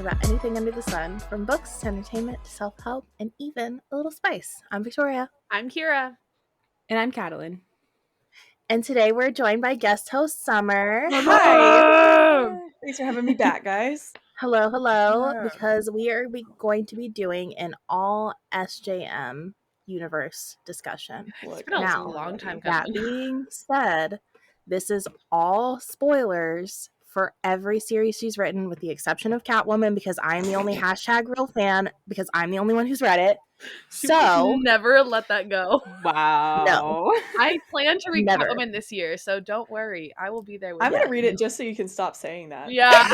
about anything under the sun, from books to entertainment to self-help and even a little spice. I'm Victoria. I'm Kiara. And I'm Katalyn. And today we're joined by guest host Summer. Hi! Thanks for having me back, guys. Hello, because we are going to be doing an all SJM universe discussion. It's been a long time coming. That being said, this is all spoilers for every series she's written, with the exception of Catwoman, because I'm the only #real fan, because I'm the only one who's read it. So never let that go. Wow. No. I plan to read Never. Catwoman this year, so don't worry. I will be there with I'm you. going to read it just so you can stop saying that. Yeah.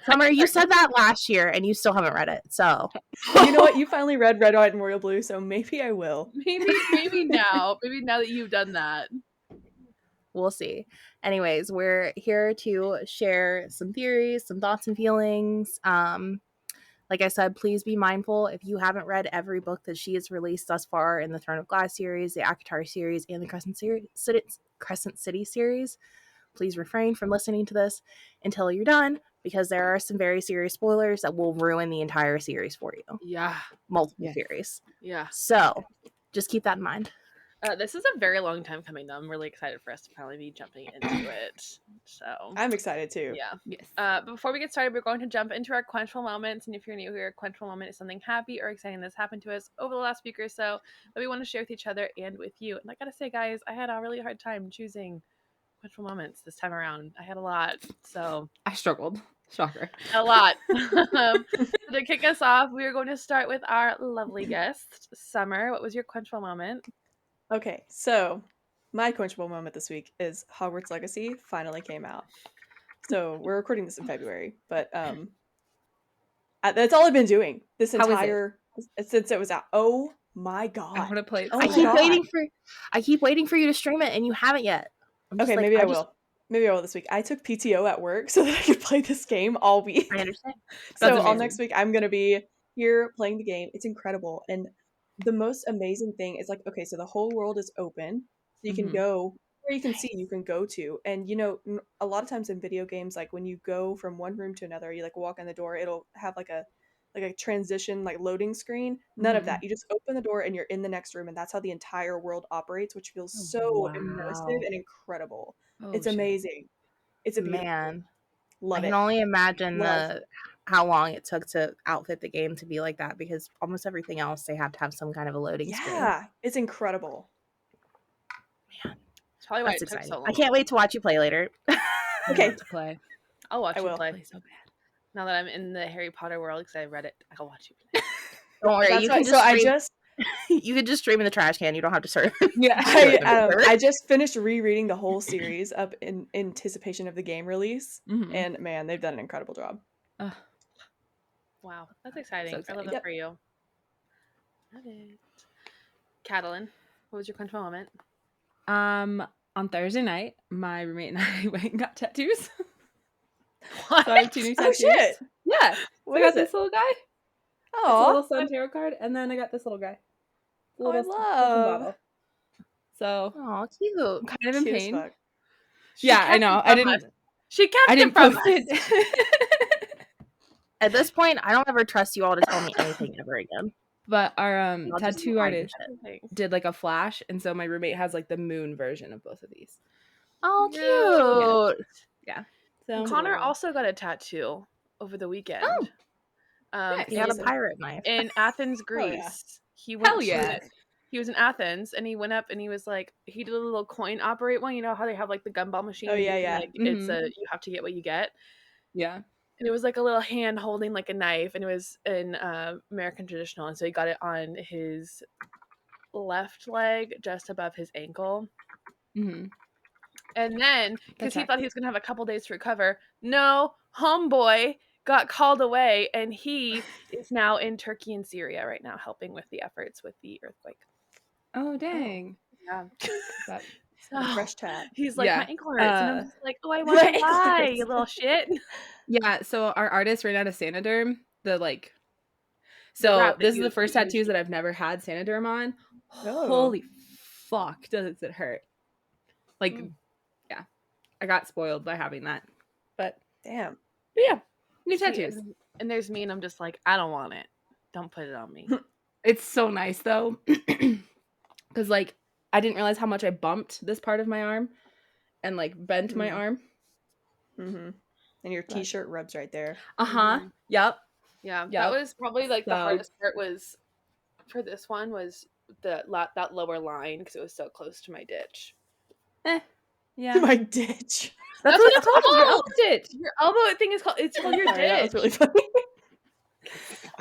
Summer, you said that last year and you still haven't read it, so. You know what? You finally read Red, White, and Royal Blue, so maybe I will. Maybe now. Maybe now that you've done that. We'll see. Anyways, we're here to share some theories, some thoughts and feelings. Like I said, please be mindful if you haven't read every book that she has released thus far in the Throne of Glass series, the Akatar series, and the Crescent City series. Please refrain from listening to this until you're done, because there are some very serious spoilers that will ruin the entire series for you. Yeah. Multiple series. Yeah. So just keep that in mind. This is a very long time coming, though. I'm really excited for us to finally be jumping into it. So I'm excited too. Yeah. Yes. Before we get started, we're going to jump into our quenchful moments. And if you're new here, a quenchful moment is something happy or exciting that's happened to us over the last week or so that we want to share with each other and with you. And I gotta say, guys, I had a really hard time choosing quenchful moments this time around. I had a lot, so I struggled. Shocker. a lot. To kick us off, we are going to start with our lovely guest, Summer. What was your quenchful moment? Okay, so my quenchable moment this week is Hogwarts Legacy finally came out. So we're recording this in February, but that's all I've been doing this entire since it was out. Oh my god! I want to play it. I keep waiting for you to stream it, and you haven't yet. Okay, maybe I will. Maybe I will this week. I took PTO at work so that I could play this game all week. I understand. So all next week, I'm going to be here playing the game. It's incredible. And the most amazing thing is, like, okay, so the whole world is open. So you can go where you can see, you can go to. And, you know, a lot of times in video games, like when you go from one room to another, you like walk in the door, it'll have like a transition, like loading screen. None of that. You just open the door and you're in the next room. And that's how the entire world operates, which feels so immersive and incredible. It's amazing. It's a beautiful man. Love I it. can only imagine how long it took to outfit the game to be like that, because almost everything else they have to have some kind of a loading screen. Yeah, it's incredible. Man, that's probably why that's it took exciting. so long. I can't wait to watch you play later. Okay, to play. I'll watch you play. Play so bad. Now that I'm in the Harry Potter world, because I read it, I'll watch you play. Don't worry, that's you right. can you could just stream in the trash can. You don't have to start. Yeah, I just finished rereading the whole series up in anticipation of the game release, and man, they've done an incredible job. Wow, that's exciting. So I love that for you. Love it. Katalyn, what was your quenchful moment? On Thursday night, my roommate and I went and got tattoos. What? So I have 2 new tattoos. Oh shit! Yeah. So I got this little guy. Oh, a little sun tarot card, and then I got this little guy. I love. Bottle. So, Oh, cute. I'm kind of in Cute as pain. fuck. Yeah, I know. I didn't Post post it. it. At this point, I don't ever trust you all to tell me anything ever again. But our I'll just tattoo lie artist with it. did like a flash, and so my roommate has like the moon version of both of these. Oh, cute. Yeah. So Connor also got a tattoo over the weekend. Oh, nice. He had a pirate knife. In Athens, Greece. yeah. He went Hell yeah. He was in Athens, and he went up and he was like, he did a little coin operate one. You know how they have like the gumball machine? Oh, yeah, yeah. Like, it's you have to get what you get. Yeah. And it was like a little hand holding like a knife, and it was in American traditional, and so he got it on his left leg, just above his ankle. And then, because he thought he was gonna have a couple days to recover, no, homeboy got called away, and he is now in Turkey and Syria right now, helping with the efforts with the earthquake. Oh dang! Yeah. Fresh tat. He's like, my ankle hurts, and I'm just like, oh, I My want to ankle die, hurts. you little shit. Yeah. So our artist ran out of Sanoderm. So this is the first tattoos that I've never had Sanoderm on. Oh. Holy fuck! Does it hurt? Like, yeah, I got spoiled by having that. But Damn. yeah, New tattoos. And there's me, and I'm just like, I don't want it. Don't put it on me. It's so nice though, because like I didn't realize how much I bumped this part of my arm, and like bent my arm. Mm-hmm. And your t-shirt rubs right there. Yep. Yeah, Yep. that was probably like the So- hardest part was for this one was that lower line because it was so close to my ditch. Yeah. My ditch. That's what it's called. Your elbow ditch. Your elbow thing is called. It's called your Sorry, that was ditch. really funny.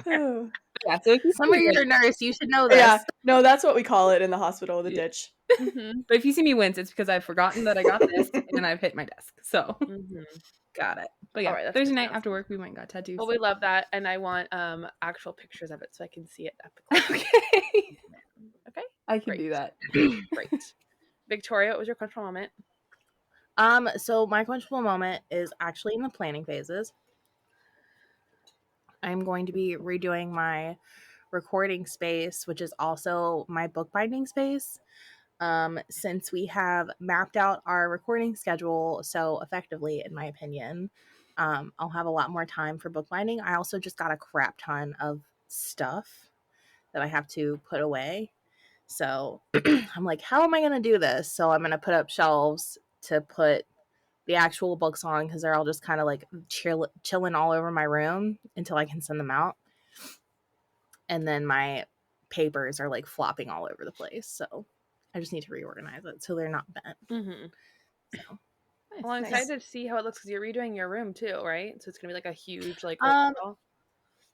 Yeah. So if you Summer, see me you're a nurse. You should know this. Yeah, no, that's what we call it in the hospital, the Yeah. ditch. Mm-hmm. but if you see me wince, it's because I've forgotten that I got this and I've hit my desk. So Mm-hmm. got it. But yeah, All right, that's Thursday good night to know. after work, we went and got tattoos. Well, we love that, and I want actual pictures of it so I can see it at the clinic. Okay. Okay, I can Great. do that. great. Victoria, what was your quenchable moment? So my quenchable moment is actually in the planning phases. I'm going to be redoing my recording space, which is also my bookbinding space. Since we have mapped out our recording schedule so effectively, in my opinion, I'll have a lot more time for bookbinding. I also just got a crap ton of stuff that I have to put away. So I'm like, how am I going to do this? So I'm going to put up shelves to put the actual books on because they're all just kind of like chilling all over my room until I can send them out. And then my papers are like flopping all over the place. So I just need to reorganize it so they're not bent. Mm-hmm. So Well, I'm Nice. excited to see how it looks because you're redoing your room too, right? So it's gonna be like a huge like.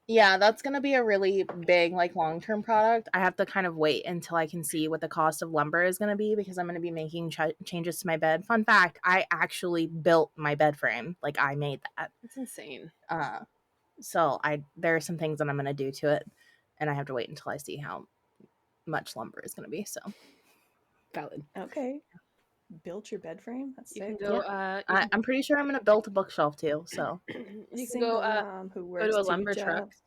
yeah, that's gonna be a really big like long-term product. I have to kind of wait until I can see what the cost of lumber is gonna be because I'm gonna be making changes to my bed. Fun fact: I actually built my bed frame. Like I made that. It's insane. So there are some things that I'm gonna do to it, and I have to wait until I see how much lumber is gonna be. So Valid. Okay. Built your bed frame? That's You can sick. go. I'm pretty sure I'm gonna build a bookshelf too. So You can Single go. mom who Go works to a 2 lumber truck jobs.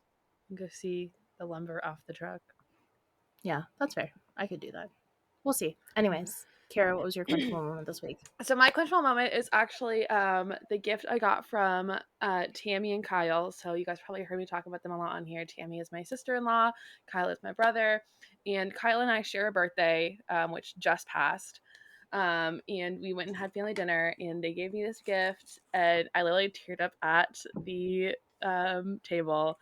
and go see the lumber off the truck. yeah, that's fair. I could do that. We'll see. Anyways, Kiara, what was your quenchable moment this week? So my quenchable moment is actually the gift I got from Tammy and Kyle. So you guys probably heard me talk about them a lot on here. Tammy is my sister-in-law. Kyle is my brother. And Kyle and I share a birthday, which just passed. And we went and had family dinner, and they gave me this gift, and I literally teared up at the table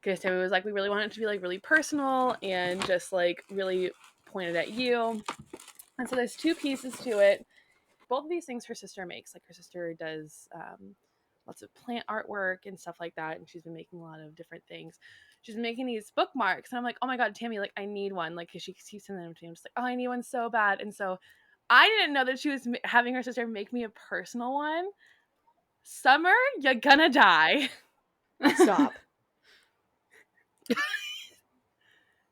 because Tammy was like, we really want it to be like really personal and just like really pointed at you. And so there's 2 pieces to it. Both of these things her sister makes. Like her sister does lots of plant artwork and stuff like that, and she's been making a lot of different things. She's making these bookmarks, and I'm like, oh my god, Tammy, like I need one, like because she keeps sending them to me. I'm just like, oh, I need one so bad. And so I didn't know that she was having her sister make me a personal one. Summer, you're gonna die. Stop.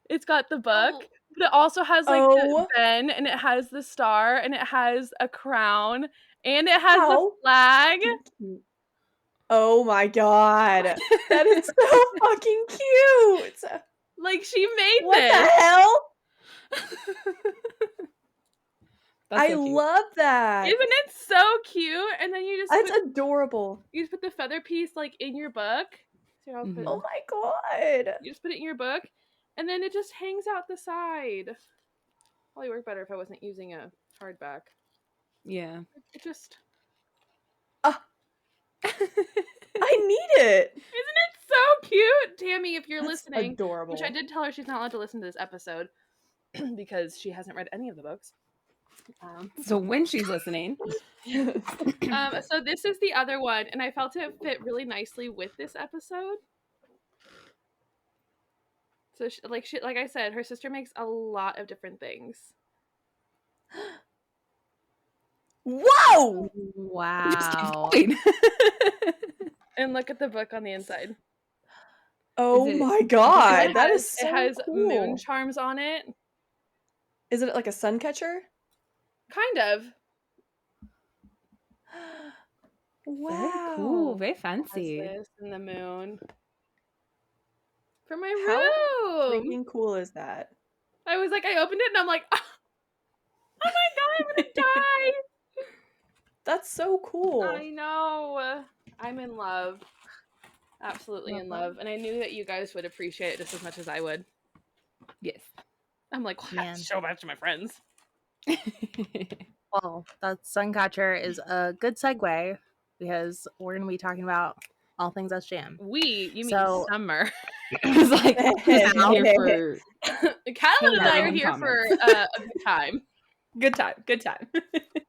It's got the book, but it also has like the Ben, and it has the star, and it has a crown, and it has the flag. Oh my god. That is so fucking cute. Like she made what this. the hell? That's I so cute. love that. Isn't it so cute? And then you just That's adorable. You just put the feather piece like in your book. So I'll put, Oh my god. you just put it in your book, and then it just hangs out the side. Probably work better if I wasn't using a hardback. Yeah. It just. I need it. Isn't it so cute, Tammy? If you're That's listening, adorable. which I did tell her she's not allowed to listen to this episode because she hasn't read any of the books. So when she's listening, so this is the other one, and I felt it fit really nicely with this episode. So like I said, her sister makes a lot of different things. Whoa! Wow. And look at the book on the inside. Oh my god, that is so It has cool. moon charms on it. Is it like a sun catcher? Kind of. Wow. Very cool, very It fancy. has this and the moon. For my How room. freaking cool is that? I was like, I opened it and I'm like, oh my god, I'm gonna die. That's so cool. I know. I'm in love. Absolutely in love. And I knew that you guys would appreciate it just as much as I would. Yes. I'm like, what? Man. Show back to my friends. Well, that Suncatcher is a good segue because we're going to be talking about all things SJM. You mean So- Summer. It's like, who's here for Katalyn and I are Random here for comments. a good time. good time.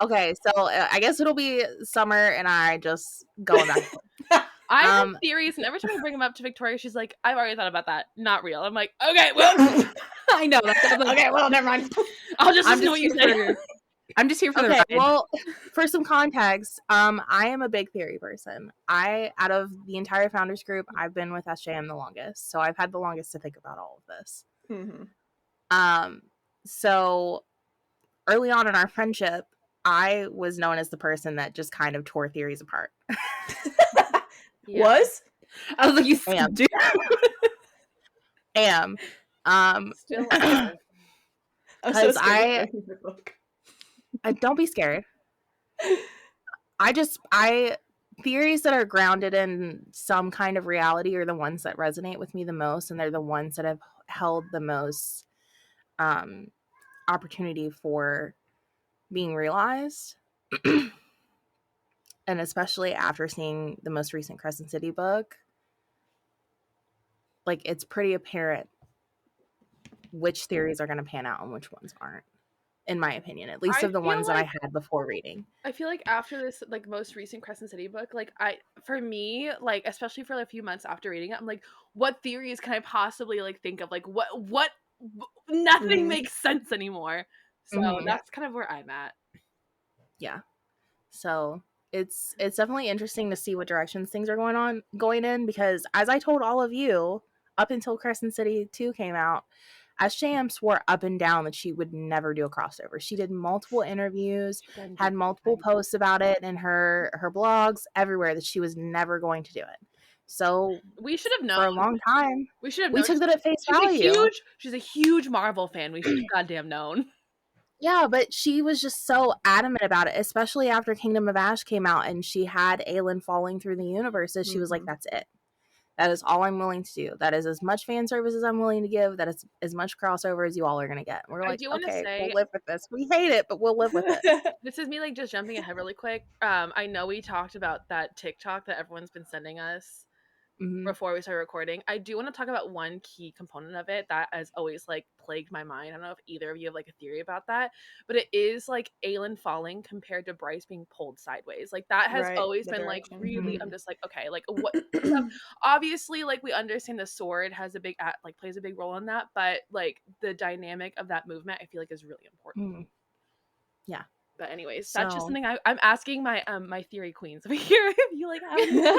Okay, so I guess it'll be Summer and I just going back. I have theories, and every time I bring them up to Victoria, she's like, I've already thought about that. Not real. I'm like, okay, well. I know. Like, okay, well, never mind. I'll just listen to what you say. I'm just here for the Okay, ride. well, for some context, I am a big theory person. Out of the entire founders group, I've been with SJM the longest, so I've had the longest to think about all of this. So early on in our friendship, I was known as the person that just kind of tore theories apart. Was? I was like, you Am. dude. Still are. I'm so 'Cause scared of the book. don't be scared. Theories that are grounded in some kind of reality are the ones that resonate with me the most, and they're the ones that have held the most opportunity for being realized. And especially after seeing the most recent Crescent City book, like, it's pretty apparent which theories are going to pan out and which ones aren't, in my opinion, at least of the ones that I had before reading. I feel like after this, like, most recent Crescent City book, like, for me, like, especially for a few months after reading it, I'm like, what theories can I possibly, like, think of? Like, what nothing makes sense anymore. So that's kind of where I'm at. Yeah. So it's definitely interesting to see what directions things are going in, because as I told all of you, up until Crescent City 2 came out, SJM swore up and down that she would never do a crossover. She did multiple interviews, had multiple posts about it in her blogs, everywhere, that she was never going to do it. So we should have known for a long time. We should have known. We took that at face value. She's a huge Marvel fan. We should have goddamn known. Yeah, but she was just so adamant about it, especially after Kingdom of Ash came out and she had Aelin falling through the universes. She was like, that's it. That is all I'm willing to do. That is as much fan service as I'm willing to give. That is as much crossover as you all are going to get. We're like, okay, we'll live with this. We hate it, but we'll live with it. This is me, like, just jumping ahead really quick. I know we talked about that TikTok that everyone's been sending us before we started recording. I do want to talk about one key component of it that has always, like, plagued my mind. I don't know if either of you have, like, a theory about that, but it is, like, Aelin falling compared to Bryce being pulled sideways. Like, that has always been direction. Like, really, I'm just like, okay, like, what? Obviously, like, we understand the sword has a big, like, plays a big role in that, but, like, the dynamic of that movement, I feel like, is really important. Yeah. But anyways, that's just something I'm asking my my theory queens over here. If you, like, have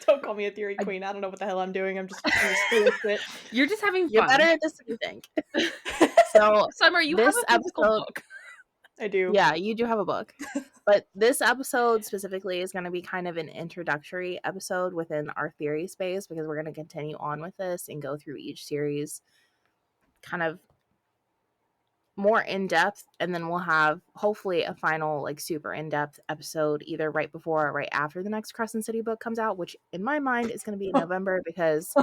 Don't call me a theory queen. I don't know what the hell I'm doing. I'm just it. You're just having fun. You're better at this than you think. So, Summer, you have a physical book. I do. Yeah, you do have a book. But this episode specifically is going to be kind of an introductory episode within our theory space, because we're going to continue on with this and go through each series kind of more in-depth, and then we'll have hopefully a final, like, super in-depth episode either right before or right after the next Crescent City book comes out, which in my mind is going to be in November, because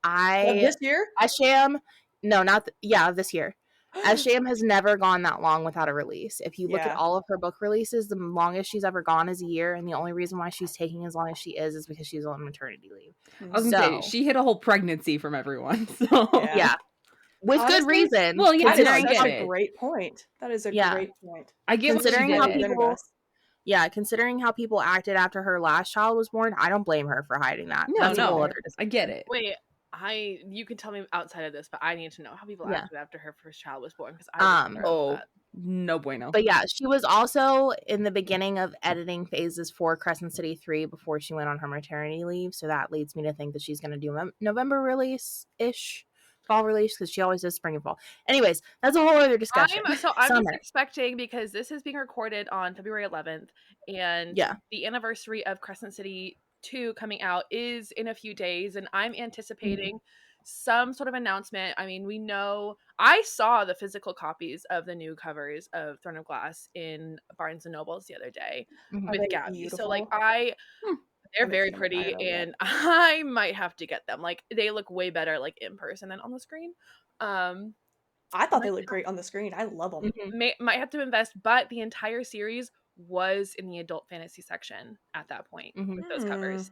this year? SJM, no, not this year. SJM has never gone that long without a release. If you look at all of her book releases, the longest she's ever gone is a year, and the only reason why she's taking as long as she is because she's on maternity leave. I was gonna say, she hid a whole pregnancy from everyone. So yeah. With honestly, good reason. Well, yeah, that is such a great point. That is a great point. I get considering how people. Yeah, considering how people acted after her last child was born, I don't blame her for hiding that. No, I get it. Wait, you can tell me outside of this, but I need to know how people acted after her first child was born, because I no bueno. But yeah, she was also in the beginning of editing phases for Crescent City 3 before she went on her maternity leave, so that leads me to think that she's going to do a November release-ish. Fall release, because she always does spring and fall. Anyways, that's a whole other discussion. I'm just expecting, because this is being recorded on February 11th, and the anniversary of Crescent City 2 coming out is in a few days, and I'm anticipating some sort of announcement. I mean, we know I saw the physical copies of the new covers of Throne of Glass in Barnes and Nobles the other day with Gabby. So, like, They're very pretty, and I might have to get them. Like, they look way better like in person than on the screen. I thought they looked great on the screen. I love them. Might have to invest, but the entire series was in the adult fantasy section at that point. Those covers.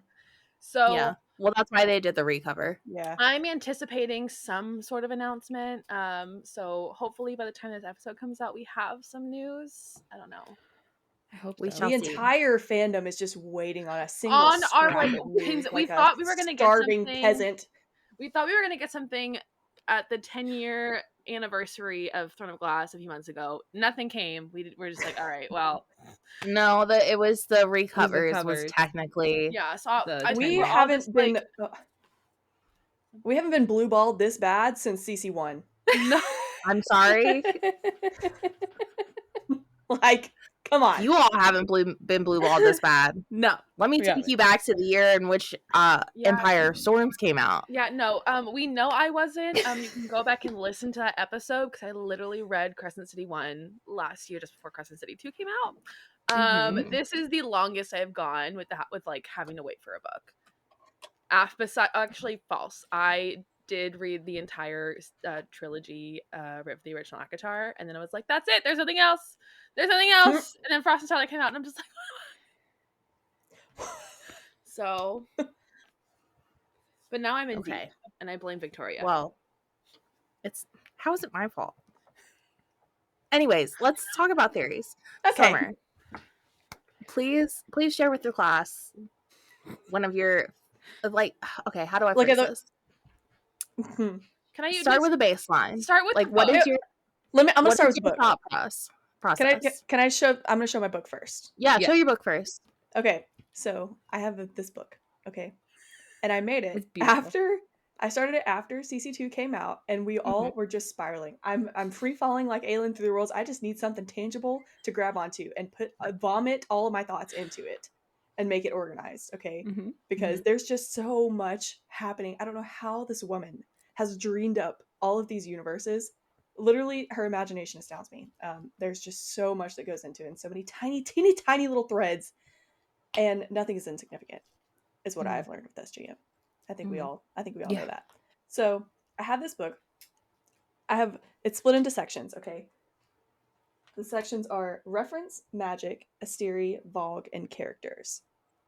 So yeah, well, that's why they did the recover. Yeah, I'm anticipating some sort of announcement. So hopefully by the time this episode comes out, we have some news. I don't know. I hope We so. shall the see. entire fandom is just waiting on a single On our scrap like of news, we like thought a we were gonna get starving something. peasant. We thought we were gonna get something at the 10-year anniversary of Throne of Glass a few months ago. Nothing came. We're just like, all right, well, No, it was the recovers was covers. technically. yeah. So The We we're all haven't just, been like, we haven't been blue balled this bad since CC1. no. I'm sorry, Like, come on. you all haven't been blue balled this bad. No. Let me take you back to the year in which Empire Storms came out. Yeah, no. We know I wasn't. You can go back and listen to that episode because I literally read Crescent City 1 last year, just before Crescent City 2 came out. This is the longest I've gone with like having to wait for a book. Actually, false. I did read the entire trilogy of the original ACOTAR, and then I was like, "That's it. There's nothing else. There's nothing else." And then Frost and Starlight came out, and I'm just like, so. But now I'm in deep, and I blame Victoria. Well, how is it my fault? Anyways, let's talk about theories. Okay. Summer, please share with your class one of your okay, how do I phrase this? Can I start with a baseline? Start with like what is your? I'm gonna start with the book. Thought process. Can I show? I'm gonna show my book first. Yeah, show your book first. Okay, so I have this book. Okay, and I made it after I started it after CC2 came out, and we all were just spiraling. I'm free falling like Alien through the worlds. I just need something tangible to grab onto and vomit all of my thoughts into it and make it organized. Okay, because there's just so much happening. I don't know how this woman has dreamed up all of these universes. Literally, her imagination astounds me. There's just so much that goes into it, and so many tiny, teeny, tiny little threads, and nothing is insignificant, is what I've learned with SJM. I think we all know that. So I have this book. It's split into sections. Okay, the sections are reference, magic, Asteri, Vogue, and characters.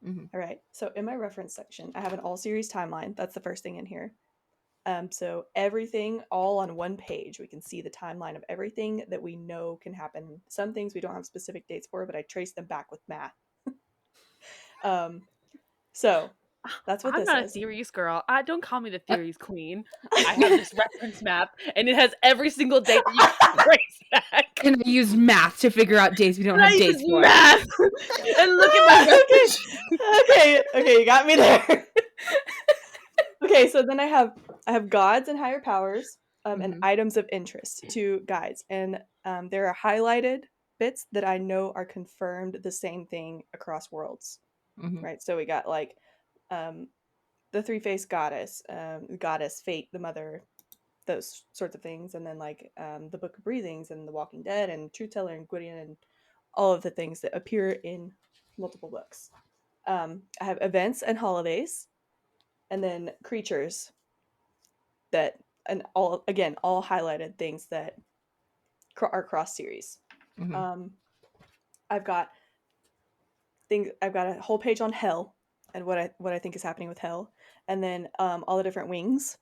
All right. So in my reference section, I have an all series timeline. That's the first thing in here. So everything all on one page. We can see the timeline of everything that we know can happen. Some things we don't have specific dates for, but I trace them back with math. So that's what I'm this not is. a theories girl. Don't call me the theories queen. I have this reference map, and it has every single date that you can trace back. And I used math to figure out dates we don't have dates for. Math. And look at my reference. Okay, you got me there. Okay, so then I have gods and higher powers, and items of interest, 2 guides, and there are highlighted bits that I know are confirmed the same thing across worlds. Right, so we got like the 3-faced goddess, fate, the mother, those sorts of things, and then like the Book of Breathings and the Walking Dead and Truth Teller and Gwydion and all of the things that appear in multiple books. I have events and holidays, and then creatures that, and all highlighted things that are cross series. I've got a whole page on hell and what I think is happening with hell, and then all the different wings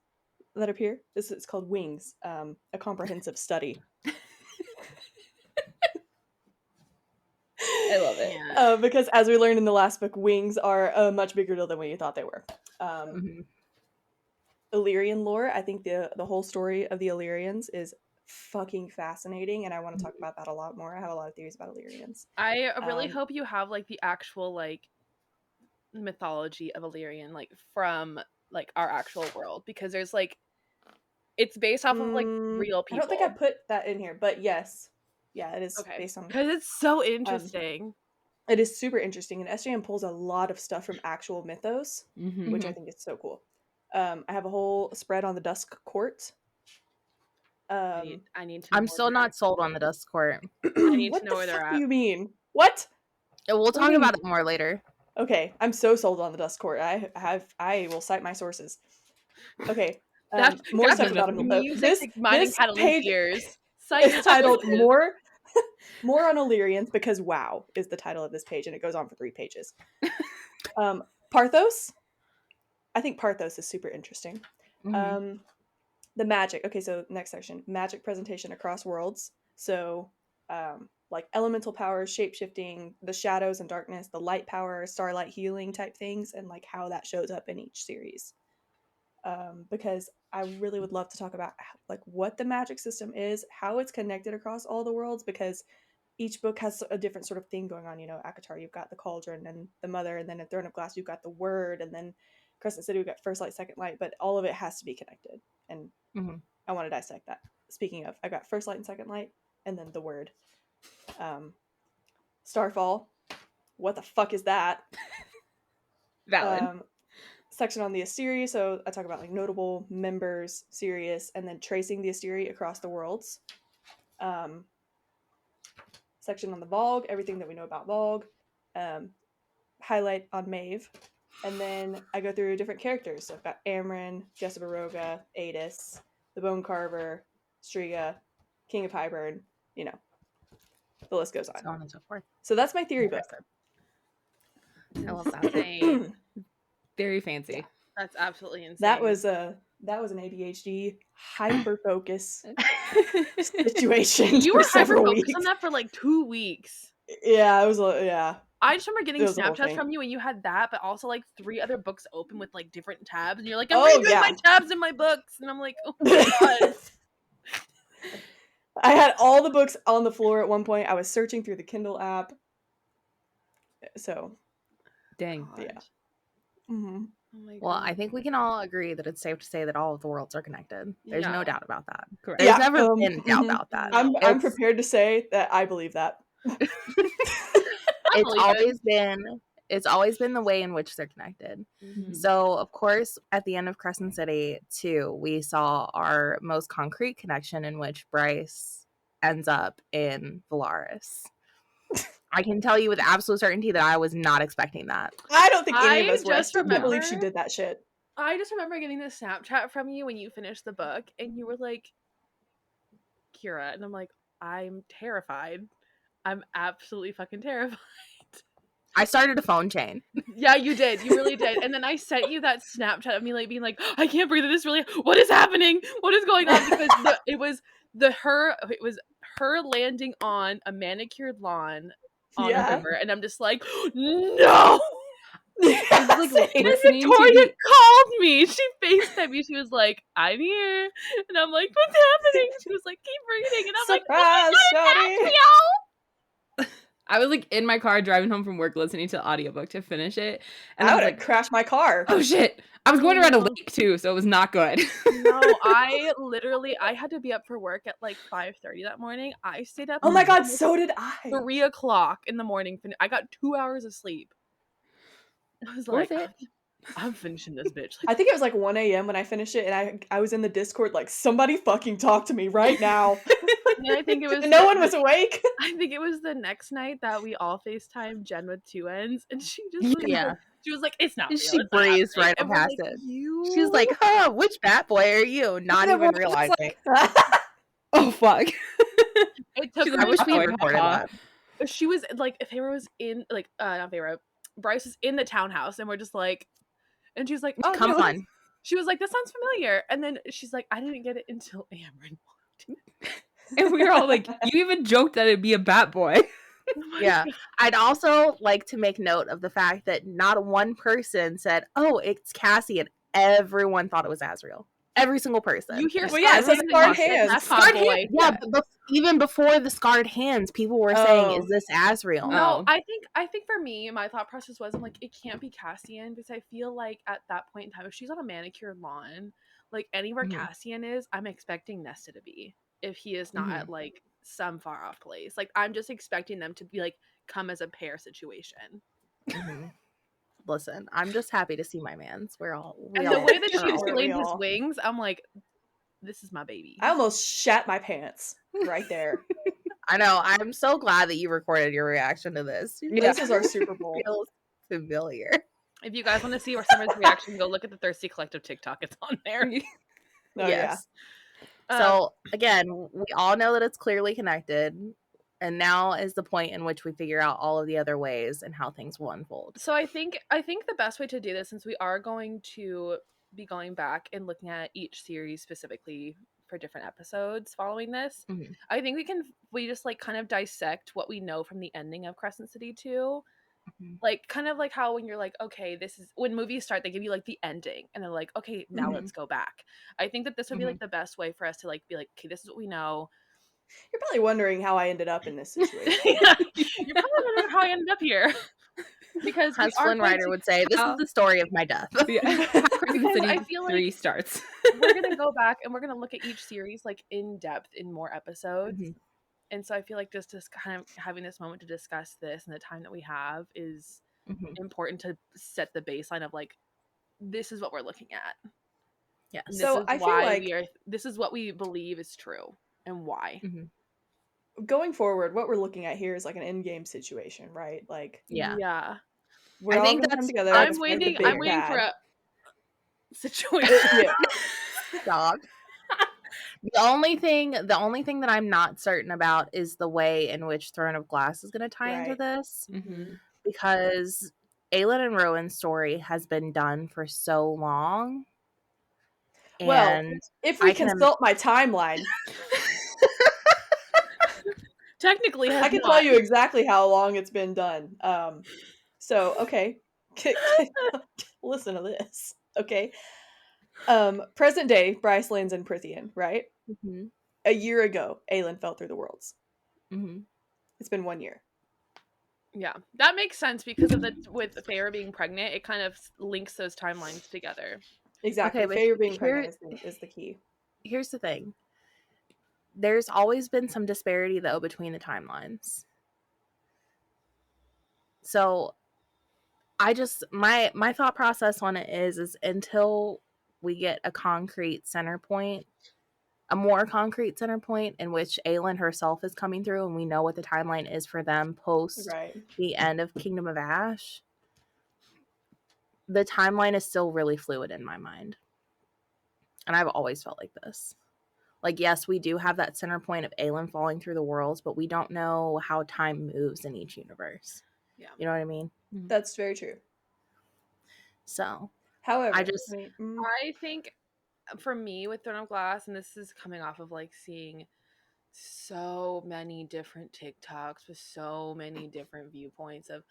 that appear. This is called Wings, a comprehensive study. I love it. Because as we learned in the last book, wings are a much bigger deal than we thought they were. Illyrian lore, I think the whole story of the Illyrians is fucking fascinating, and I want to talk about that a lot more. I have a lot of theories about Illyrians. I really hope you have like the actual like mythology of Illyrian like from like our actual world, because there's like it's based off of like real people. I don't think I put that in here, but yes. Yeah, it is based on, because it's so interesting. It is super interesting, and SJM pulls a lot of stuff from actual mythos, which I think is so cool. I have a whole spread on the Dusk Court. I need to. I'm still not sold on the Dusk Court. I need to know where they're at. What do you mean? What? We'll talk about it more later. Okay, I'm so sold on the Dust Court. I will cite my sources. Okay, That's more that's stuff enough about of me. music to mine and this Katalyn's page ears. Cite your is titled sources. more on Illyrians because wow is the title of this page, and it goes on for 3 pages. Parthos. I think Parthos is super interesting. Mhm. The magic. Okay, so next section, magic presentation across worlds. So, like elemental powers, shapeshifting, the shadows and darkness, the light power, starlight healing type things, and like how that shows up in each series. Because I really would love to talk about like what the magic system is, how it's connected across all the worlds, because each book has a different sort of thing going on. You know, Akatar, you've got the cauldron and the mother, and then in Throne of Glass, you've got the word, and then Crescent City, we've got first light, second light, but all of it has to be connected. And I want to dissect that. Speaking of, I got first light and second light, and then the word. Starfall. What the fuck is that? Valid. Section on the Asteri. So I talk about like notable members, Sirius, and then tracing the Asteri across the worlds. Section on the Vogue, everything that we know about Vogue. Highlight on Maeve. And then I go through different characters. So I've got Amryn, Jessa Baroga, Adis, the Bone Carver, Striga, King of Highburn, you know, the list goes on. So on and so forth. So that's my theory book. I love that. Insane. Very fancy. Yeah. That's absolutely insane. That was an ADHD hyper focus situation. You were for several hyper-focused weeks. on that for like 2 weeks. Yeah, it was. Yeah, I just remember getting It was the whole Snapchats thing. from you, and you had that, but also like 3 other books open with like different tabs, and you're like, I'm Oh, redoing yeah. my tabs in my books, and I'm like, oh my god. I had all the books on the floor at one point. I was searching through the Kindle app. So, Dang. God. yeah. Mm-hmm. Oh my Well, God. I think we can all agree that it's safe to say that all of the worlds are connected. There's no Yeah. doubt about that. Correct. There's Yeah, never been doubt mhm. about that. No. I'm prepared to say that I believe that. I It's believe it. always been the way in which they're connected. Mhm. So, of course, at the end of Crescent City 2, we saw our most concrete connection in which Bryce ends up in Valaris. I can tell you with absolute certainty that I was not expecting that. I don't think any of I us were. I just still can't believe she remember- did that shit. I just remember getting this Snapchat from you when you finished the book, and you were like, Kiara, and I'm like, I'm terrified. I'm absolutely fucking terrified. I started a phone chain. Yeah, you did. You really did. And then I sent you that Snapchat of me like being like, I can't breathe. This really. What is happening? What is going on? Because it was her landing on a manicured lawn on a Yeah. river, and I'm just like, no. I was like And listening to Victoria the called me. She FaceTimed me. She was like, I'm here. And I'm like, what's happening? She was like, keep breathing. And I'm Surprise, Shawty! I was like in my car driving home from work listening to the audiobook to finish it. And I I would was have like, crashed my car. oh shit. I was going around a no. lake too, so it was not good. No, I had to be up for work at like 5:30 that morning. I stayed up. Oh my god, until so did I. 3 o'clock in the morning. I got 2 hours of sleep. I was Worth like, it. I'm finishing this bitch. I think it was like 1 a.m. when I finished it, and I was in the Discord like, somebody fucking talk to me right now. And I think it was And no one was awake. I think it was the next night that we all FaceTime Jen with 2 ends, and she just was Yeah. like, she was like, it's not real. She it's not breezed happening." right And we're past like, it. You? She's like, huh, which bat boy are you? Not And even everyone was realizing. Oh fuck. It took She's her I like, wish we had "Oh, recorded haha." that. she was like, Feyre was in like not Feyre, Bryce was in the townhouse, and we're just like, and she's like, oh, Come no. on. She was like, that sounds familiar, and then she's like, I didn't get it until Amryn walked in. And we were all like, you even joked that it'd be a bat boy. Oh my Yeah. God. I'd also like to make note of the fact that not one person said, oh, it's Cassie, and everyone thought it was Azriel. Every single person. You hear Well, yeah, it says Scarred scarred Hands, hands. that's Scarred hot boy. hands. Yeah, but even before the scarred hands, people were saying, is this Azriel? No, Oh. I think for me, my thought process was, I'm like, it can't be Cassian, because I feel like at that point in time, if she's on a manicured lawn, like anywhere Mhm. Cassian is, I'm expecting Nesta to be. If he is not Mhm. at like some far off place, like I'm just expecting them to be like come as a pair situation. Mhm. Listen, I'm just happy to see my mans. And the way that she We're all- explained we his all- wings, I'm like, this is my baby. I almost shat my pants right there. I know. I'm so glad that you recorded your reaction to this. This is our Super Bowl. Feels familiar. If you guys want to see our Summer's reaction, go look at the Thirsty Collective TikTok. It's on there. Oh, Yes. So again, we all know that it's clearly connected, and now is the point in which we figure out all of the other ways and how things will unfold. So I think the best way to do this, since we are going to be going back and looking at each series specifically for different episodes following this, I think we just like kind of dissect what we know from the ending of Crescent City 2. Like kind of like how when you're like, okay, this is when movies start, they give you like the ending and they're like, okay, now let's go back. I think that this would be like the best way for us to like be like, okay, this is what we know. You're probably wondering how I ended up in this situation. Yeah, you're probably wondering how I ended up here. Because as Flynn Rider would say, this is the story of my death. I feel like 3 starts. We're gonna go back and we're gonna look at each series like in depth in more episodes. And so I feel like just kind of having this moment to discuss this and the time that we have is important to set the baseline of like, this is what we're looking at. Yeah. So I feel like this is what we believe is true and why. Going forward, what we're looking at here is like an end-game situation, right? Like, yeah. We're all gonna come together. I'm waiting for a situation. Dog. The only thing that I'm not certain about is the way in which Throne of Glass is going to tie into this, because Aelin and Rowan's story has been done for so long. Well, if we consult my timeline, technically, I can tell you exactly how long it's been done. So okay, listen to this. Okay, present day, Bryce lands in Prithian, right? A year ago, Aelin fell through the worlds. It's been 1 year. Yeah, that makes sense because of with Feyre being pregnant, it kind of links those timelines together. Exactly. Okay, Feyre being pregnant is the key. Here's the thing. There's always been some disparity, though, between the timelines. So I just, my thought process on it is until we get a concrete center point, a more concrete center point in which Aelin herself is coming through and we know what the timeline is for them post the end of Kingdom of Ash, the timeline is still really fluid in my mind. And I've always felt like this. Like, yes, we do have that center point of Aelin falling through the worlds, but we don't know how time moves in each universe. Yeah. You know what I mean? That's very true. So, however, I think for me with Throne of Glass, and this is coming off of like seeing so many different TikToks with so many different viewpoints of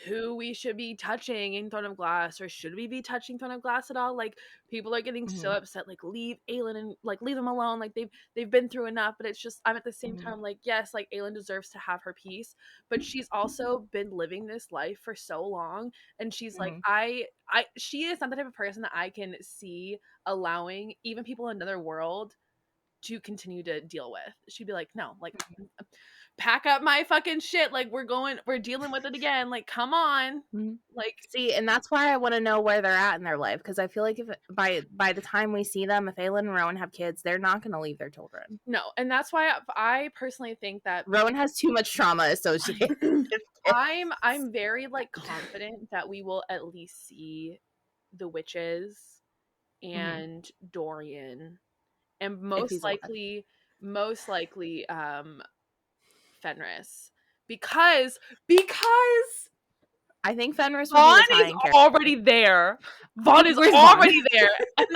who we should be touching in Throne of Glass, or should we be touching Throne of Glass at all? Like, people are getting so upset, like, leave Aelin and like leave them alone, like they've been through enough. But it's just, I'm at the same time like, yes, like Aelin deserves to have her peace, but she's also been living this life for so long, and she's like, she is not the type of person that I can see allowing even people in another world to continue to deal with. She'd be like, no, like, pack up my fucking shit, like we're dealing with it again, like come on. Like, see, and that's why I want to know where they're at in their life, because I feel like if by the time we see them, if Aelin and Rowan have kids, they're not going to leave their children. No, and that's why I personally think that Rowan has too much trauma associated. I'm very like confident that we will at least see the witches and Dorian, and most likely Fenris, because I think Fenris Vaughn is already there. Vaughn is already there, and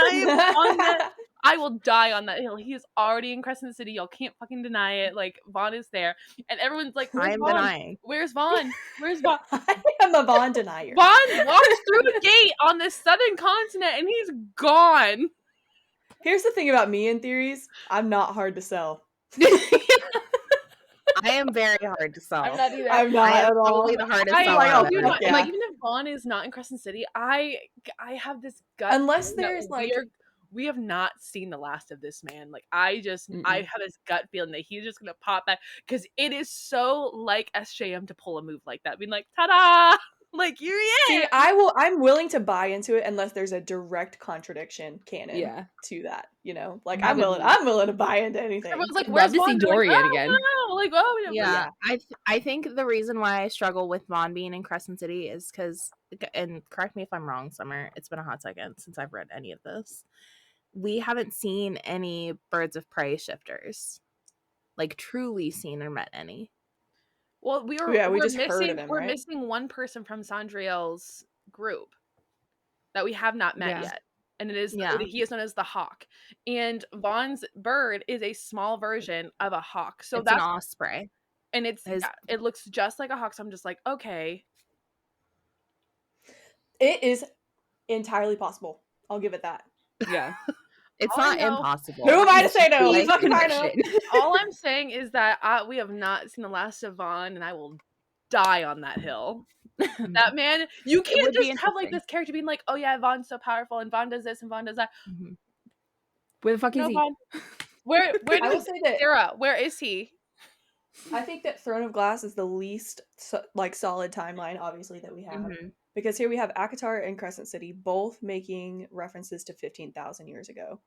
I will die on that hill. He is already in Crescent City. Y'all can't fucking deny it. Like, Vaughn is there, and everyone's like, "Where's Vaughn? Denying. Where's Vaughn? Where's Vaughn?" I am a Vaughn denier. Vaughn walks through the gate on the southern continent, and he's gone. Here's the thing about me and theories: I'm not hard to sell. I am very hard to sell. I'm not either. I'm not at all. Probably the hardest seller. Like, even if Vaughn is not in Crescent City, I have this gut. Unless there's we have not seen the last of this man. Like, I have this gut feeling that he's just gonna pop back, because it is so like SJM to pull a move like that, being like, ta-da! Like, here he See, is. I'm willing to buy into it unless there's a direct contradiction canon to that. You know, like I'm willing to buy into anything. Everyone's like, I'd where's love to see Vaughn? They're like, Dorian "Oh, again. no." Like, oh, Yeah, I think the reason why I struggle with Vaughn being in Crescent City is because, and correct me if I'm wrong, Summer, it's been a hot second since I've read any of this. We haven't seen any Birds of Prey shifters, like truly seen or met any. Well, we we're just missing, heard of him, we're right? missing one person from Sandriel's group that we have not met yet. And he is known as the Hawk. And Vaughn's bird is a small version of a hawk. So it's an osprey. And it looks just like a hawk. So I'm just like, okay. It is entirely possible. I'll give it that. Yeah. It's not impossible. Who am I to say no? Fucking I know. All I'm saying is that we have not seen the last of Vaughn, and I will die on that hill. That man, you can't just have like this character being like, oh yeah, Vaughn's so powerful, and Vaughn does this, and Vaughn does that. Mm-hmm. Where the fuck is he? Vaughn. Where I will say that Sarah, where is he? I think that Throne of Glass is the least solid timeline, obviously, that we have. Because here we have ACOTAR and Crescent City both making references to 15,000 years ago.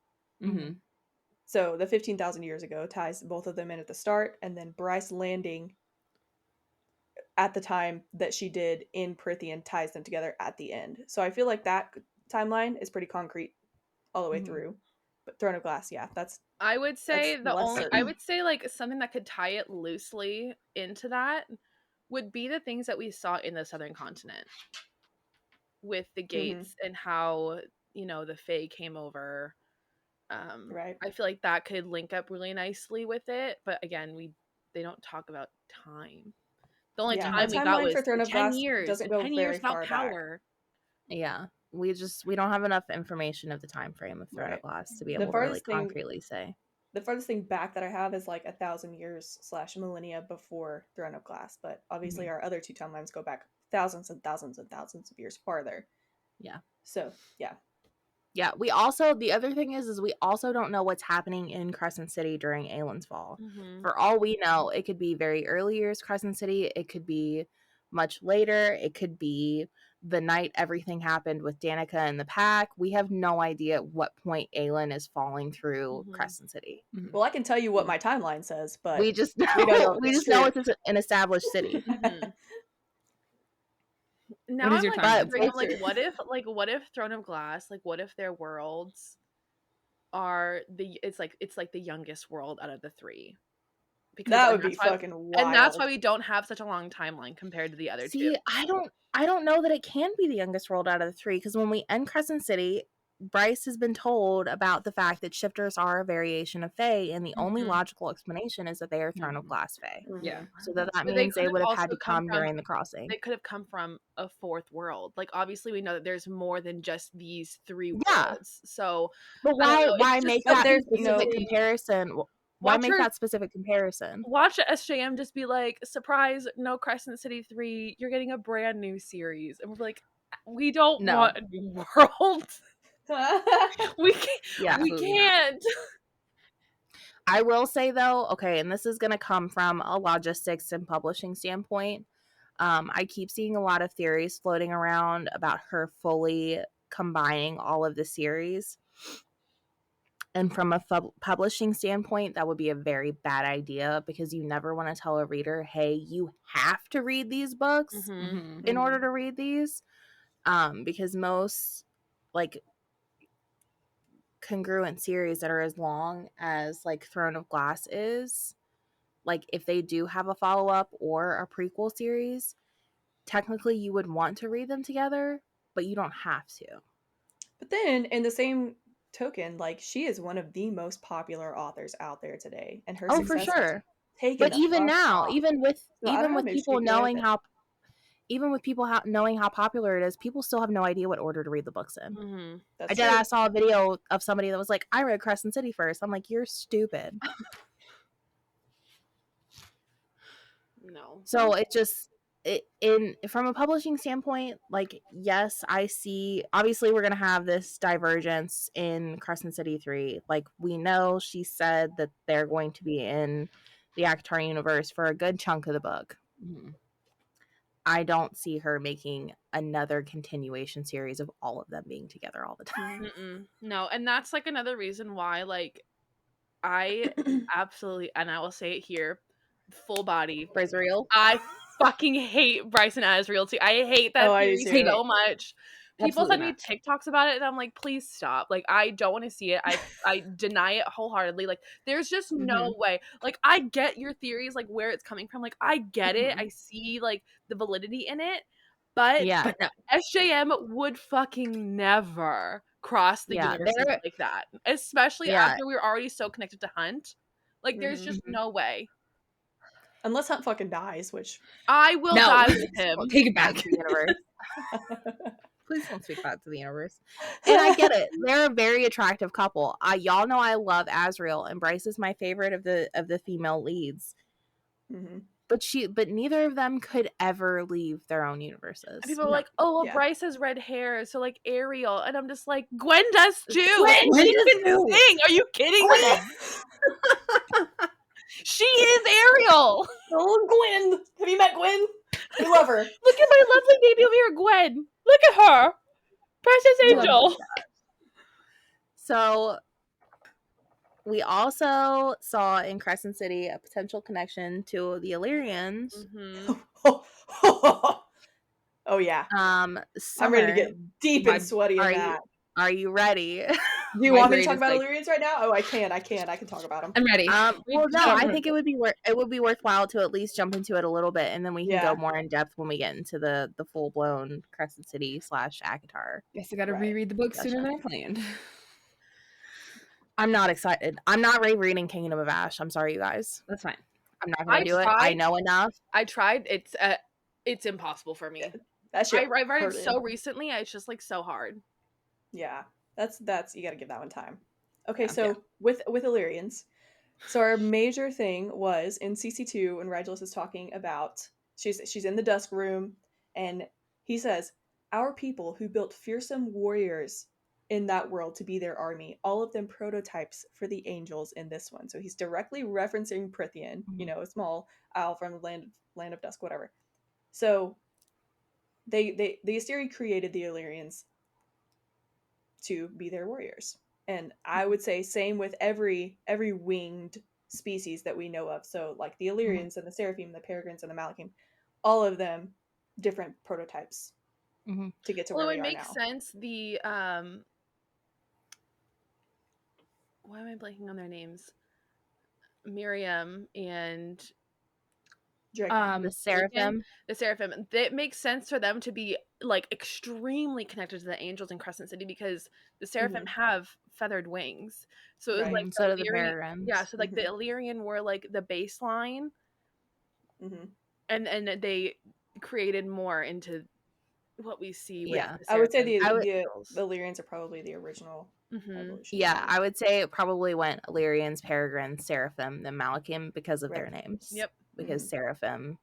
So the 15,000 years ago ties both of them in at the start, and then Bryce landing at the time that she did in Prithian ties them together at the end. So I feel like that timeline is pretty concrete all the way through. But Throne of Glass, yeah, I would say like something that could tie it loosely into that would be the things that we saw in the Southern Continent with the gates and how, the Fae came over. Right. I feel like that could link up really nicely with it, but again, they don't talk about time. The only time we got was for Throne of 10 Glass years. doesn't go 10 very years without far power. Back. Yeah. We don't have enough information of the time frame of Throne of Glass to be able to really concretely say. The farthest thing back that I have is like 1,000 years / millennia before Throne of Glass, but obviously our other two timelines go back thousands and thousands and thousands of years farther. Yeah. So, yeah. Yeah, the other thing is we also don't know what's happening in Crescent City during Aelin's fall. For all we know, it could be very early years Crescent City, it could be much later, it could be the night everything happened with Danica and the pack. We have no idea at what point Aelin is falling through Crescent City. Well, I can tell you what my timeline says, but we just know it's an established city. Now I'm like, what if Throne of Glass, like what if their worlds are it's like the youngest world out of the three? Because that would be fucking wild. And that's why we don't have such a long timeline compared to the other two. I don't know that it can be the youngest world out of the three, because when we end Crescent City, Bryce has been told about the fact that shifters are a variation of Fae, and the only logical explanation is that they are Throne of Glass Fae. Yeah. So that means they would have had to come during the crossing. They could have come from a fourth world. Like, obviously, we know that there's more than just these three worlds. So, but why make that specific comparison? Why make that specific comparison? Watch SJM just be like, surprise, no Crescent City 3, you're getting a brand new series. And we're like, we don't want a new world. we can't. I will say though, okay, and this is going to come from a logistics and publishing standpoint. I keep seeing a lot of theories floating around about her fully combining all of the series. And from a publishing standpoint, that would be a very bad idea, because you never want to tell a reader, hey, you have to read these books in order to read these. Because most like congruent series that are as long as like Throne of Glass is, like if they do have a follow-up or a prequel series, technically you would want to read them together, but you don't have to. But then in the same token, like, she is one of the most popular authors out there today, and her success for sure. But even now, even with people knowing how popular it is, people still have no idea what order to read the books in. I saw a video of somebody that was like, I read Crescent City first. I'm like, you're stupid. No. So it just from a publishing standpoint, like, yes, I see, obviously we're gonna have this divergence in Crescent City 3. Like, we know she said that they're going to be in the ACOTAR universe for a good chunk of the book. I don't see her making another continuation series of all of them being together all the time. No, and that's like another reason why, like, I absolutely, and I will say it here, full body, Brazil. I fucking hate Bryson Asriel too. I hate that I do series too. so much. People Absolutely send me TikToks about it, and I'm like, please stop. Like, I don't want to see it. I deny it wholeheartedly. Like, there's just no way. Like, I get your theories, like where it's coming from. Like, I get it. I see like the validity in it, but Yeah. But no. SJM would fucking never cross the universes like that, especially after we were already so connected to Hunt. Like, there's just no way. Unless Hunt fucking dies, which I will No. die with him. Take it back. To the universe. Please don't speak that to the universe. And I get it. They're a very attractive couple. Y'all know I love Asriel, and Bryce is my favorite of the female leads. But neither of them could ever leave their own universes. And people are like, oh, well, Bryce has red hair, so like Ariel. And I'm just like, Gwen does too. Gwen does too. Sing. Are you kidding me? She is Ariel. Oh, Gwen! Have you met Gwen? We love her. Look at my lovely baby over here, Gwen. Look at her. Precious angel. So we also saw in Crescent City a potential connection to the Illyrians. Oh yeah. Summer, I'm ready to get deep and sweaty in that. Are you ready? Do you want me to talk about Illyrians right now? Oh, I can talk about them. I'm ready. Well, no, I think it would be worthwhile to at least jump into it a little bit, and then we can go more in depth when we get into the full blown Crescent City / Akatar. Guess I got to reread the book sooner than I planned. I'm not excited. I'm not rereading Kingdom of Ash. I'm sorry, you guys. That's fine. I'm not going to do it. I know enough. I tried. It's impossible for me. I read it so recently. It's just like so hard. Yeah, that's you got to give that one time. Okay, so with Illyrians, so our major thing was in CC2 when Regulus is talking about she's in the Dusk Room, and he says, "Our people who built fearsome warriors in that world to be their army, all of them prototypes for the angels in this one." So he's directly referencing Prythian, a small isle from the land of Dusk, whatever. So the Asteri created the Illyrians to be their warriors. And I would say same with every winged species that we know of. So like the Illyrians and the Seraphim, the Peregrines and the Malachim, all of them different prototypes to get to where we are now. Well, it would make sense. The why am I blanking on their names? Miriam and the Seraphim. The Seraphim. It makes sense for them to be like extremely connected to the angels in Crescent City because the Seraphim have feathered wings. So it was like so do the Peregrines. Yeah, so like the Illyrian were like the baseline. And they created more into what we see with the Seraphim. I would say the Illyrians are probably the original evolution. Yeah, I would say it probably went Illyrians, Peregrines, Seraphim, then Malachim because of their names. Yep. Because Seraphim,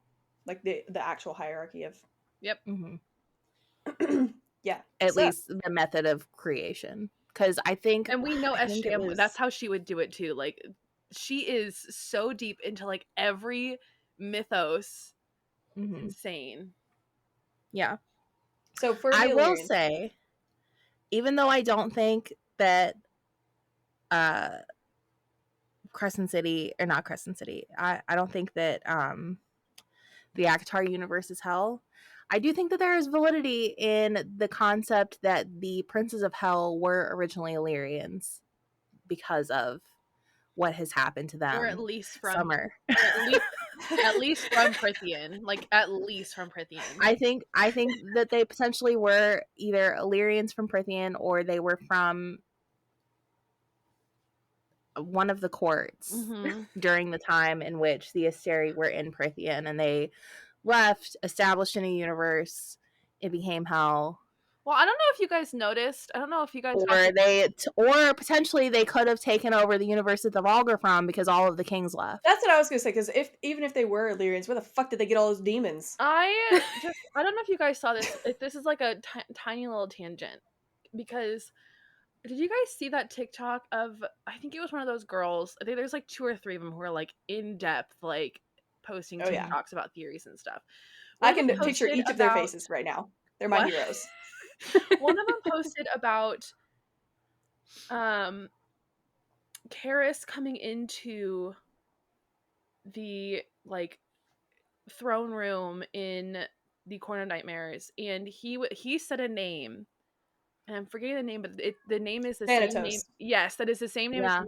like the actual hierarchy of. Yep. Yeah. At least the method of creation, because I think, and we know SJM. That's how she would do it too. Like she is so deep into like every mythos. Insane. Yeah. So for I will say, even though I don't think that Crescent City, or not Crescent City, I don't think that the Akatar universe is hell. I do think that there is validity in the concept that the princes of hell were originally Illyrians because of what has happened to them. Or at least from Summer. At least from Prythian. Like at least from Prythian. I think that they potentially were either Illyrians from Prythian or they were from one of the courts during the time in which the Asteri were in Prythian, and they left, established in a universe. It became hell. Well, I don't know if you guys noticed. I don't know if you guys. Or potentially they could have taken over the universe that the Volga from because all of the kings left. That's what I was gonna say. Because even if they were Illyrians, where the fuck did they get all those demons? I don't know if you guys saw this. This is like a tiny little tangent, because did you guys see that TikTok of, I think it was one of those girls. I think there's like 2 or 3 of them who are like in depth, like posting TikToks about theories and stuff. I can picture each of their faces right now. They're my heroes. One of them posted about Karis coming into the like throne room in the Corner of Nightmares, and he said a name, and I'm forgetting the name, but the name is the Thanatos. same name. Yes, that is the same name as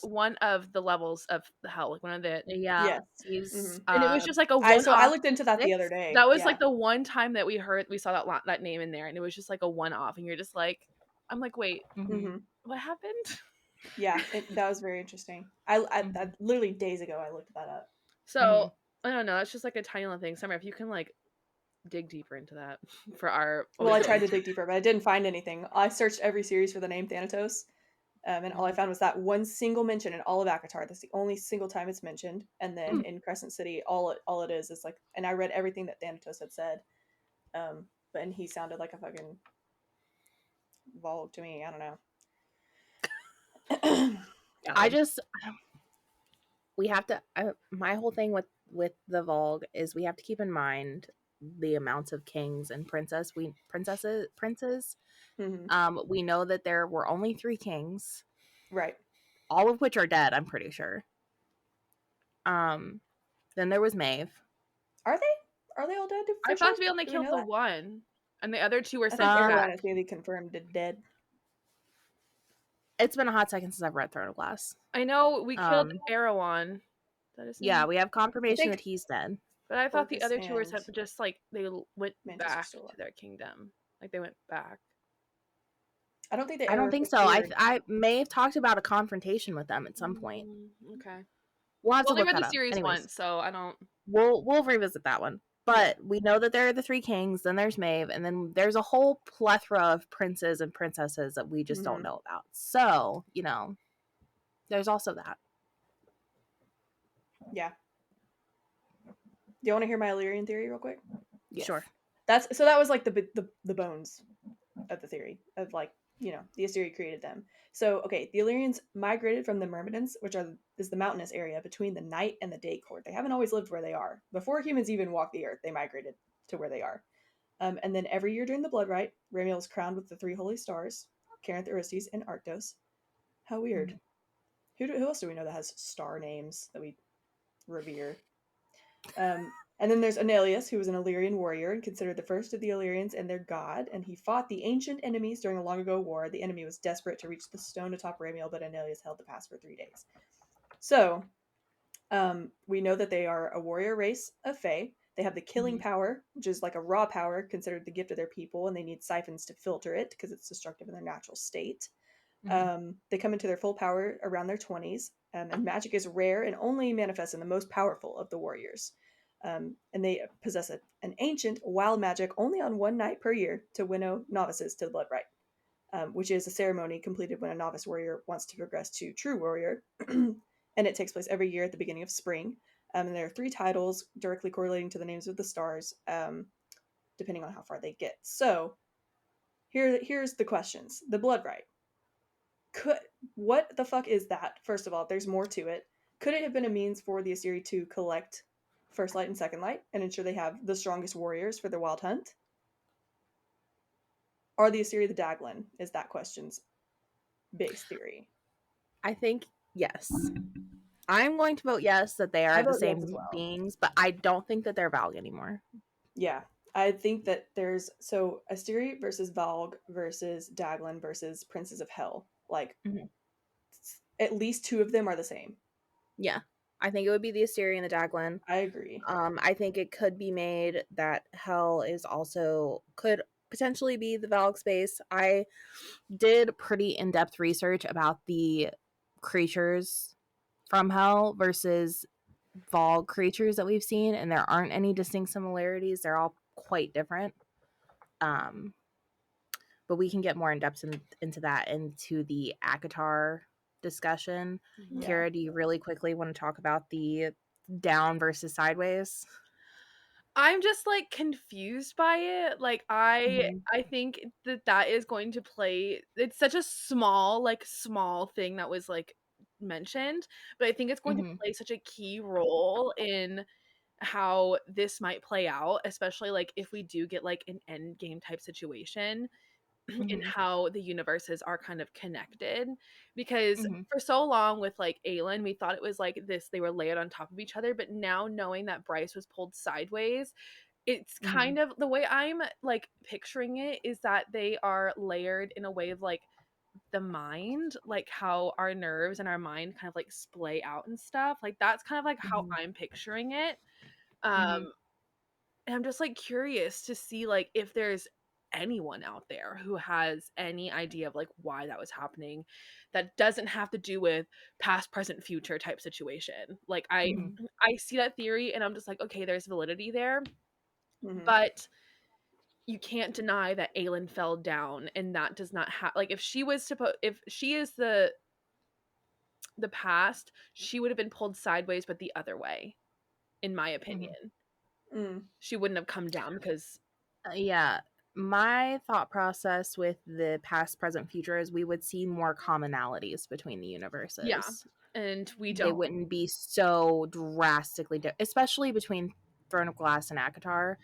one of the levels of the hell, like one of the yes. He's and it was just like a one. So I looked into that the other day. That was like the one time that we saw that name in there, and it was just like a one off, and you're just like, I'm like, wait, what happened? Yeah, that was very interesting. I literally days ago I looked that up. So I don't know. It's just like a tiny little thing. Summer, if you can like dig deeper into that for our. Well, I tried to dig deeper, but I didn't find anything. I searched every series for the name Thanatos, and all I found was that one single mention in all of ACOTAR. That's the only single time it's mentioned. And then in Crescent City, all it is like. And I read everything that Thanatos had said, but he sounded like a fucking Volg to me. I don't know. We have to. My whole thing with the Volg is we have to keep in mind the amounts of kings and princes. We know that there were only 3 kings, right? All of which are dead. I'm pretty sure. Then there was Maeve. Are they all dead? I thought we only killed the one, and the other 2 were sent back. Is really confirmed dead. It's been a hot second since I've read Throne of Glass. I know we killed Erewhon. Yeah, we have confirmation that he's dead. But I thought the other 2 were sent, just like they went back to their kingdom. Like they went back. I don't think so. I may have talked about a confrontation with them at some point. Okay. We'll have to look read that the up. series Anyways, once, so I don't. We'll revisit that one. But we know that there are the 3 kings, then there's Maeve, and then there's a whole plethora of princes and princesses that we just don't know about. So, there's also that. Yeah. Do you want to hear my Illyrian theory real quick? Yes. Sure. That was like the bones of the theory of like, the Assyri created them. So, okay, the Illyrians migrated from the Myrmidons, which is the mountainous area between the night and the day court. They haven't always lived where they are. Before humans even walked the earth, they migrated to where they are. And then every year during the Blood Rite, Ramiel is crowned with the 3 holy stars, Caranth, Orestes, and Arctos. How weird. Who else do we know that has star names that we revere? And then there's Anelius, who was an Illyrian warrior and considered the first of the Illyrians and their god, and he fought the ancient enemies during a long ago war. The enemy was desperate to reach the stone atop Ramiel, but Anelius held the pass for 3 days. So, we know that they are a warrior race of Fae. They have the killing power, which is like a raw power considered the gift of their people, and they need siphons to filter it because it's destructive in their natural state. They come into their full power around their 20s, and magic is rare and only manifests in the most powerful of the warriors. And they possess an ancient wild magic only on 1 night per year to winnow novices to the Blood Rite, which is a ceremony completed when a novice warrior wants to progress to true warrior. And it takes place every year at the beginning of spring. And there are 3 titles directly correlating to the names of the stars, depending on how far they get. So here's the questions. The Blood Rite. What the fuck is that? First of all, there's more to it. Could it have been a means for the Assyri to collect First Light and Second Light and ensure they have the strongest warriors for their wild hunt? Are the Assyri the Daglin? Is that question's base theory? I think yes. I'm going to vote yes, that they are the same beings, but I don't think that they're Valg anymore. Yeah, I think that there's Assyri versus Valg versus Daglin versus Princes of Hell. Like, at least 2 of them are the same. Yeah. I think it would be the Assyri and the Daglin. I agree. I think it could be made that Hell could potentially be the Valg space. I did pretty in-depth research about the creatures from Hell versus Valg creatures that we've seen, and there aren't any distinct similarities. They're all quite different. But we can get more in-depth into that, into the ACOTAR discussion. Yeah. Kiara, do you really quickly want to talk about the down versus sideways? I'm just like confused by it. Like I think that is going to play. It's such a small thing that was like mentioned, but I think it's going to play such a key role in how this might play out, especially like if we do get like an end game type situation in how the universes are kind of connected. Because for so long with like Aelin, we thought it was like this, they were layered on top of each other, but now knowing that Bryce was pulled sideways, it's kind of the way I'm like picturing it is that they are layered in a way of like the mind, like how our nerves and our mind kind of like splay out and stuff. Like that's kind of like how I'm picturing it. And I'm just like curious to see like if there's anyone out there who has any idea of like why that was happening that doesn't have to do with past, present, future type situation. Like I see that theory and I'm just like, okay, there's validity there. But you can't deny that Aelin fell down, and that does not have like if she is the past, she would have been pulled sideways but the other way, in my opinion. She wouldn't have come down because yeah, my thought process with the past, present, future is we would see more commonalities between the universes. Yeah, and we don't. They wouldn't be so drastically especially between Throne of Glass and ACOTAR.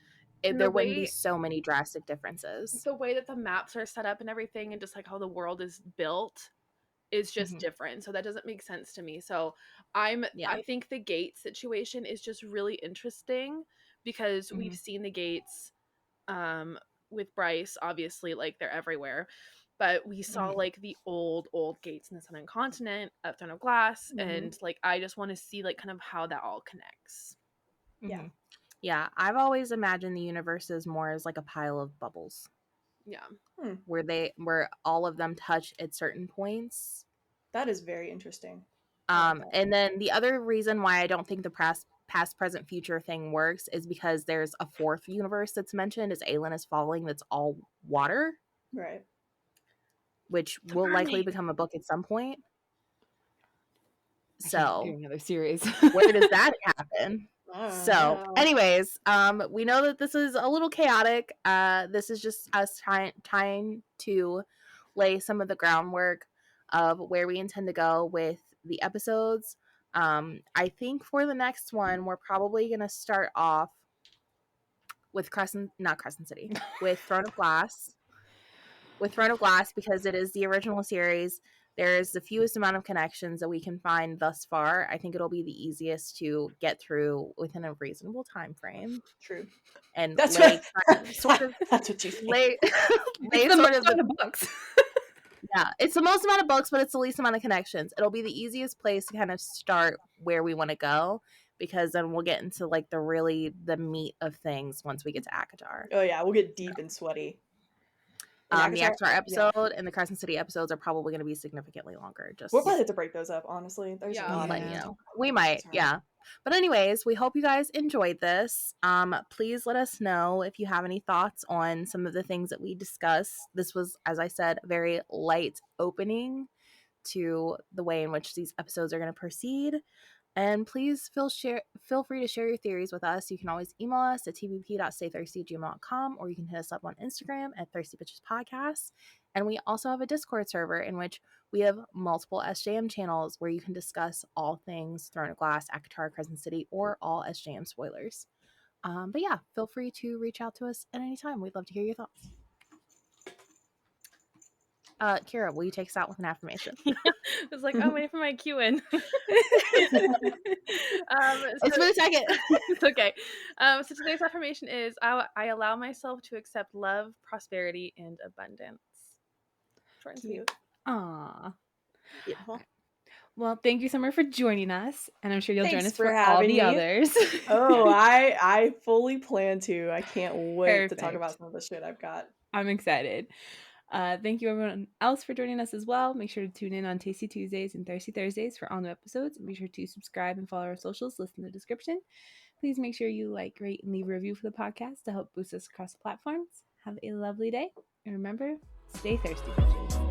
There wouldn't be so many drastic differences. The way that the maps are set up and everything, and just like how the world is built, is just different. So that doesn't make sense to me. So I think the gate situation is just really interesting because we've seen the gates with Bryce, obviously, like they're everywhere. But we saw like the old gates in the Southern Continent of Throne of Glass, and like I just want to see like kind of how that all connects. Yeah, I've always imagined the universe as more as like a pile of bubbles. Yeah. Where all of them touch at certain points. That is very interesting. And then the other reason why I don't think the past, present, future thing works is because there's a fourth universe that's mentioned as Aelin is falling that's all water. Right. Which will likely become a book at some point. So another series. Where does that happen? So anyways, we know that this is a little chaotic. This is just us trying to lay some of the groundwork of where we intend to go with the episodes. I think for the next one, we're probably going to start off with not Crescent City, with Throne of Glass. With Throne of Glass, because it is the original series, there's the fewest amount of connections that we can find thus far. I think it'll be the easiest to get through within a reasonable time frame. True. And that's lay what, sort of that's what you think. lay it's the sort most of the books. Yeah, it's the most amount of books, but it's the least amount of connections. It'll be the easiest place to kind of start where we want to go, because then we'll get into like the meat of things once we get to ACOTAR. Oh yeah, we'll get deep and sweaty. The ACOTAR episode and the Crescent City episodes are probably going to be significantly longer. We'll probably have to break those up, honestly. There's a lot of we might, yeah. But anyways, we hope you guys enjoyed this. Please let us know if you have any thoughts on some of the things that we discussed. This was, as I said, a very light opening to the way in which these episodes are going to proceed. And please feel free to share your theories with us. You can always email us at tbp.staythirstygmail.com, or you can hit us up on Instagram at Thirsty Bitches Podcast. And we also have a Discord server in which we have multiple SJM channels where you can discuss all things Throne of Glass, ACOTAR, Crescent City, or all SJM spoilers. But yeah, feel free to reach out to us at any time. We'd love to hear your thoughts. Kiara, will you take us out with an affirmation? I was like, I'm waiting for my cue in. It's for a second. It's okay. So today's affirmation is I allow myself to accept love, prosperity, and abundance. Short and sweet. Aww. Beautiful. Well, thank you, Summer, for joining us, and I'm sure you'll join us for having all the me. others. Oh, I fully plan to. I can't wait to talk Perfect. about some of the shit I've got. I'm excited. Thank you everyone else for joining us as well. Make sure to tune in on Tasty Tuesdays and Thirsty Thursdays for all new episodes. Be sure to subscribe and follow our socials listed in the description. Please make sure you like, rate, and leave a review for the podcast to help boost us across the platforms. Have a lovely day, and remember, stay thirsty, bitches.